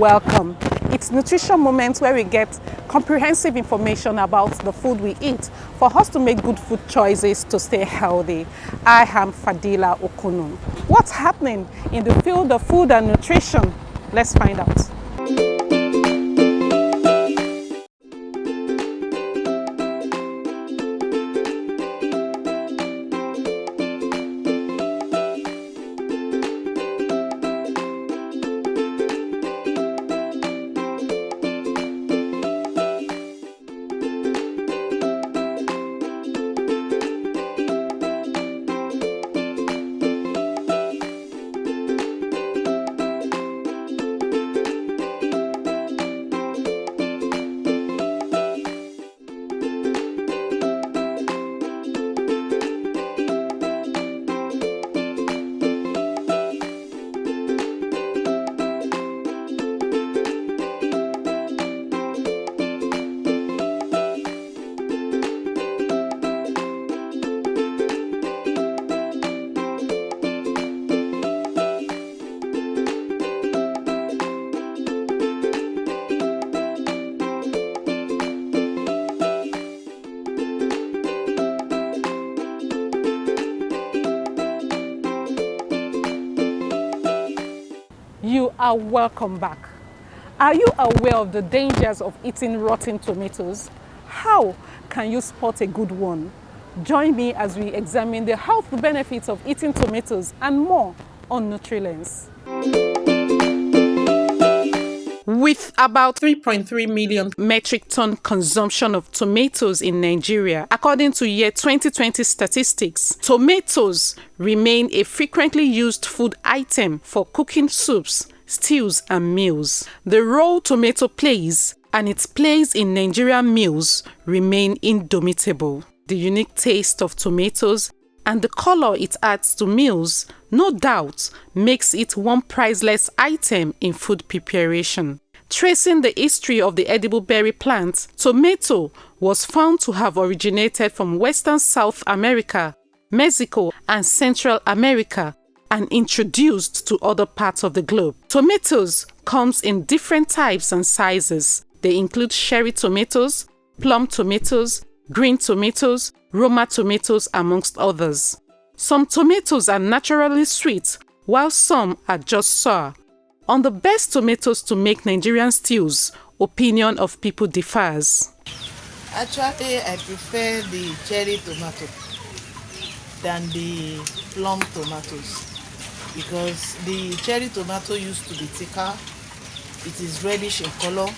welcome. It's Nutrition Moments where we get comprehensive information about the food we eat for us to make good food choices to stay healthy. I am Fadila Okunu. What's happening in the field of food and nutrition? Let's find out. You are welcome back. Are you aware of the dangers of eating rotten tomatoes? How can you spot a good one? Join me as we examine the health benefits of eating tomatoes and more on Nutrilens. With about 3.3 million metric ton consumption of tomatoes in Nigeria, according to year 2020 statistics, tomatoes remain a frequently used food item for cooking soups, stews, and meals. The role tomato plays and its place in Nigerian meals remain indomitable. The unique taste of tomatoes and the color it adds to meals, no doubt, makes it one priceless item in food preparation. Tracing the history of the edible berry plant, tomato was found to have originated from Western South America, Mexico, and Central America, and introduced to other parts of the globe. Tomatoes comes in different types and sizes. They include cherry tomatoes, plum tomatoes, green tomatoes, Roma tomatoes, amongst others. Some tomatoes are naturally sweet, while some are just sour. On the best tomatoes to make Nigerian stews, opinion of people differs. Actually, I prefer the cherry tomato than the plum tomatoes because the cherry tomato used to be thicker. It is reddish in color.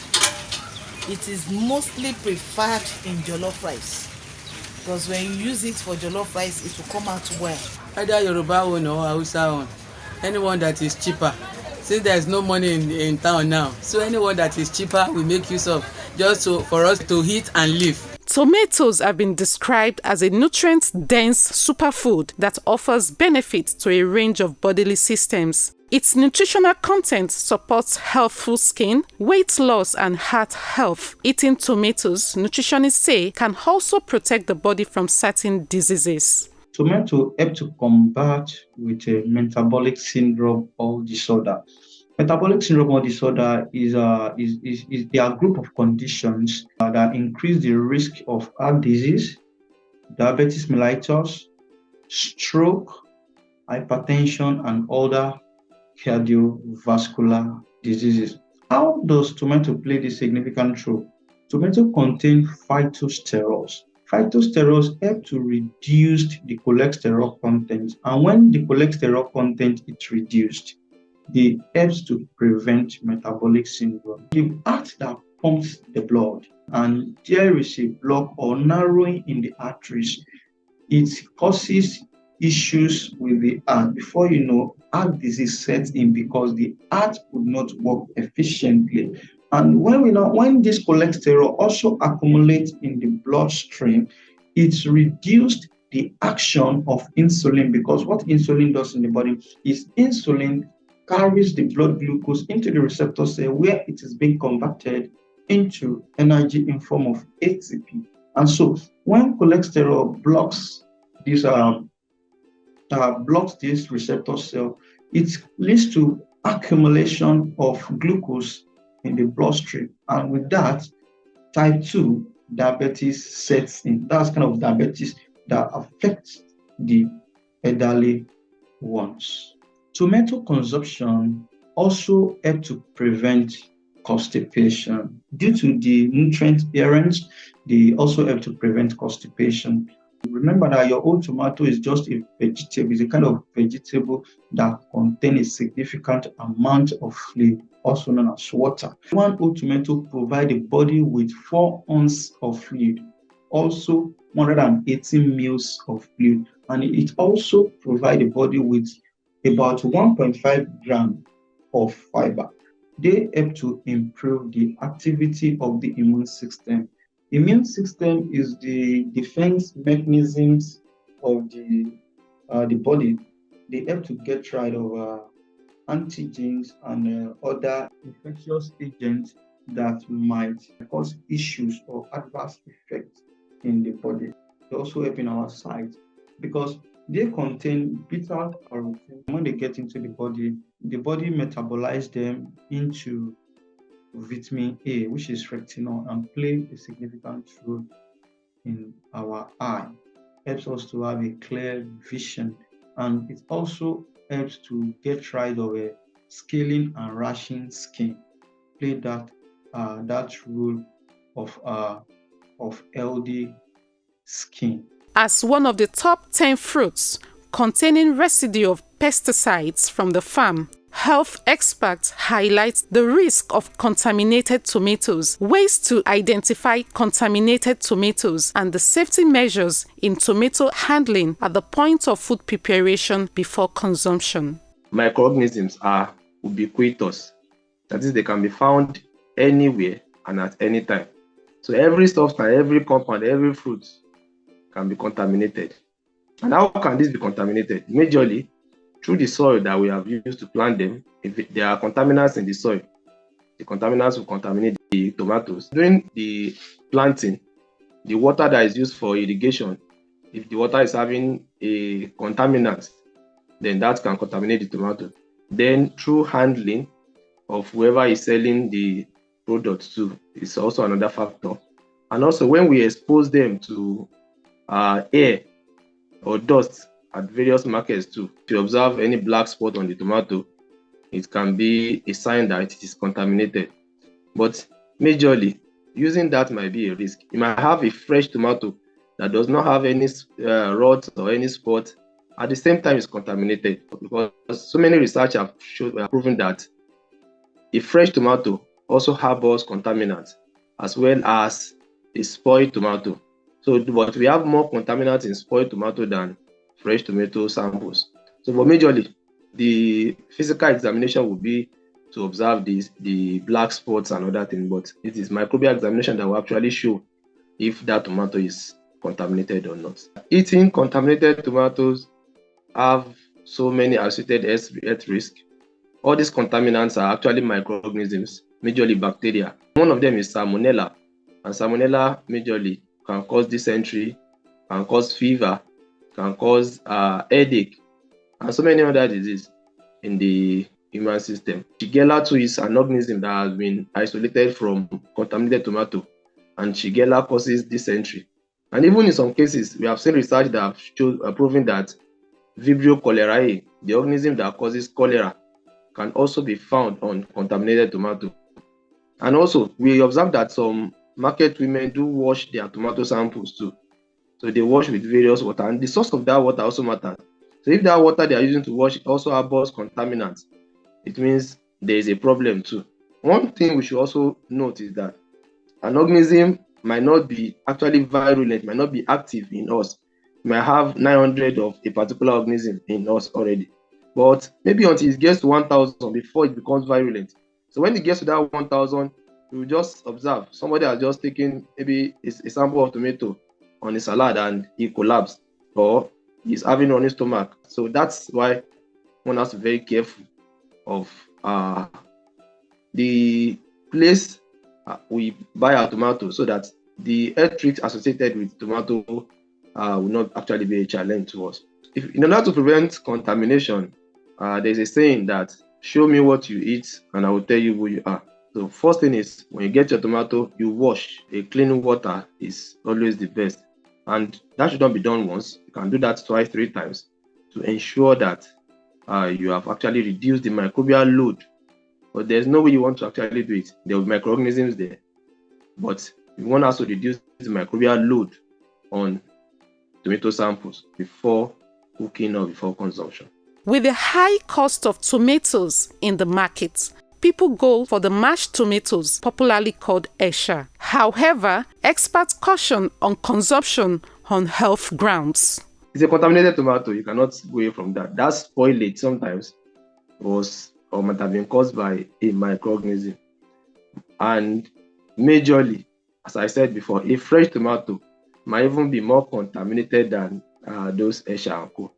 It is mostly preferred in jollof rice because when you use it for jollof rice, it will come out well. Either Yoruba one or Hausa one, anyone that is cheaper. Since there is no money in town now, so anyone that is cheaper we make use of just for us to eat and live. Tomatoes have been described as a nutrient-dense superfood that offers benefits to a range of bodily systems. Its nutritional content supports healthful skin, weight loss, and heart health. Eating tomatoes, nutritionists say, can also protect the body from certain diseases. Tomato help to combat with a metabolic syndrome or disorder. Metabolic syndrome or disorder is a group of conditions that increase the risk of heart disease, diabetes mellitus, stroke, hypertension, and other cardiovascular diseases. How does tomato play this significant role? Tomato contain phytosterols. Phytosterols help to reduce the cholesterol content, and when the cholesterol content is reduced, it helps to prevent metabolic syndrome. The heart that pumps the blood and there is a block or narrowing in the arteries, it causes issues with the heart. Before you know, heart disease sets in because the heart could not work efficiently. And when this cholesterol also accumulates in the bloodstream, it's reduced the action of insulin, because what insulin does in the body is insulin carries the blood glucose into the receptor cell where it is being converted into energy in form of ATP. And so when cholesterol blocks this receptor cell, it leads to accumulation of glucose in the bloodstream. And with that, type 2 diabetes sets in. That's kind of diabetes that affects the elderly ones. Tomato consumption also help to prevent constipation. Due to the nutrient parents, they also help to prevent constipation. Remember that your old tomato is just a vegetable, it's a kind of vegetable that contains a significant amount of fluid, also known as water. One whole tomato provides the body with 4 ounces of fluid, also 180 mils of fluid, and it also provides the body with about 1.5 grams of fiber. They help to improve the activity of the immune system. Immune system is the defense mechanisms of the body. They help to get rid of antigens and other infectious agents that might cause issues or adverse effects in the body. They also help in our sight because they contain beta carotene. When they get into the body metabolizes them into vitamin A, which is retinol, and play a significant role in our eye. Helps us to have a clear vision, and it also helps to get rid of a scaling and rashing skin. Play that role of healthy skin. As one of the top 10 fruits containing residue of pesticides from the farm, health experts highlight the risk of contaminated tomatoes, ways to identify contaminated tomatoes, and the safety measures in tomato handling at the point of food preparation before consumption. Microorganisms are ubiquitous. That is, they can be found anywhere and at any time. So every substance, every compound, every fruit can be contaminated. And how can this be contaminated? Majorly through the soil that we have used to plant them. If there are contaminants in the soil, the contaminants will contaminate the tomatoes. During the planting, the water that is used for irrigation, if the water is having a contaminant, then that can contaminate the tomato. Then through handling of whoever is selling the product to is also another factor. And also when we expose them to air or dust at various markets too, if you observe any black spot on the tomato, it can be a sign that it is contaminated. But majorly, using that might be a risk. You might have a fresh tomato that does not have any rods or any spot. At the same time, it's contaminated because so many research have proven that a fresh tomato also harbors contaminants as well as a spoiled tomato. So, but we have more contaminants in spoiled tomato than fresh tomato samples. So, but majorly, the physical examination will be to observe the black spots and other things. But it is microbial examination that will actually show if that tomato is contaminated or not. Eating contaminated tomatoes have so many associated health risks. All these contaminants are actually microorganisms, majorly bacteria. One of them is salmonella, and salmonella majorly can cause dysentery, can cause fever, can cause headache, and so many other diseases in the human system. Shigella too is an organism that has been isolated from contaminated tomato, and Shigella causes dysentery. And even in some cases, we have seen research that have proven that Vibrio cholerae, the organism that causes cholera, can also be found on contaminated tomato. And also, we observe that some market women do wash their tomato samples too. So they wash with various water, and the source of that water also matters. So if that water they are using to wash also harbors contaminants, it means there is a problem too. One thing we should also note is that an organism might not be actually virulent, might not be active in us. We might have 900 of a particular organism in us already. But maybe until it gets to 1,000 before it becomes virulent. So when it gets to that 1,000, you will just observe somebody has just taken maybe a sample of tomato on a salad and he collapsed, or he's having running stomach. So that's why one has to be very careful of the place we buy our tomato, so that the health risks associated with tomato will not actually be a challenge to us. In order to prevent contamination, there's a saying that show me what you eat and I will tell you who you are. So first thing is, when you get your tomato, you wash. A clean water is always the best. And that should not be done once. You can do that twice, 3 times to ensure that you have actually reduced the microbial load. But there's no way you want to actually do it. There will be microorganisms there. But you want also reduce the microbial load on tomato samples before cooking or before consumption. With the high cost of tomatoes in the market, people go for the mashed tomatoes, popularly called esha. However, experts caution on consumption on health grounds. It's a contaminated tomato. You cannot go away from that. That spoilage sometimes might have been caused by a microorganism. And majorly, as I said before, a fresh tomato might even be more contaminated than those esha and co.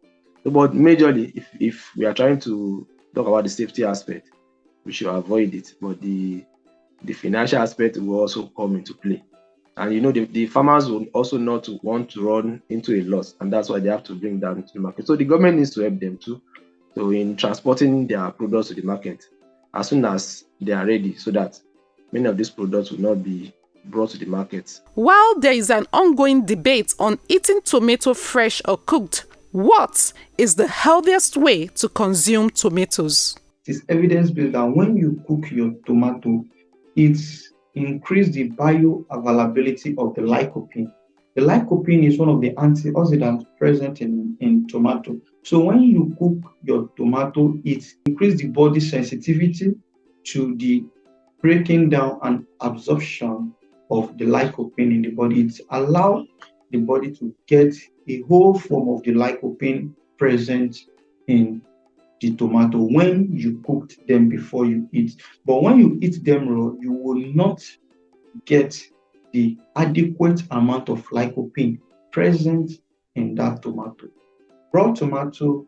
But majorly, if we are trying to talk about the safety aspect, we should avoid it. But the financial aspect will also come into play. And the farmers will also not want to run into a loss, and that's why they have to bring that into the market. So the government needs to help them too. So in transporting their products to the market as soon as they are ready, so that many of these products will not be brought to the market. While there is an ongoing debate on eating tomato fresh or cooked, what is the healthiest way to consume tomatoes? It is evidence-based that when you cook your tomato, it increases the bioavailability of the lycopene. The lycopene is one of the antioxidants present in tomato. So when you cook your tomato, it increases the body sensitivity to the breaking down and absorption of the lycopene in the body. It allows the body to get a whole form of the lycopene present in the tomato when you cooked them before you eat. But when you eat them raw, you will not get the adequate amount of lycopene present in that tomato. Raw tomato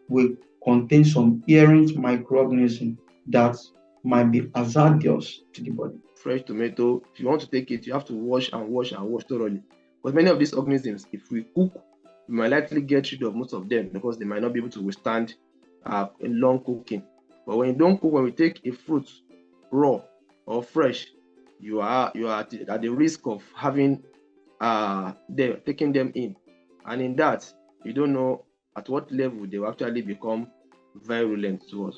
will contain some errant microorganisms that might be hazardous to the body. Fresh tomato, if you want to take it, you have to wash and wash and wash thoroughly. But many of these organisms, if we cook, we might likely get rid of most of them because they might not be able to withstand a long cooking. But when you don't cook, when we take a fruit raw or fresh, you are at the risk of having taking them in, and in that you don't know at what level they will actually become virulent to us.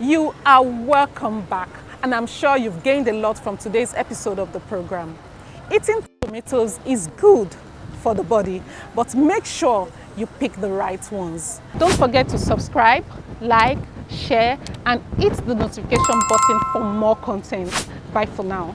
You are welcome back, and I'm sure you've gained a lot from today's episode of the program. Eating tomatoes is good for the body, but make sure you pick the right ones. Don't forget to subscribe, like, share, and hit the notification button for more content. Bye for now.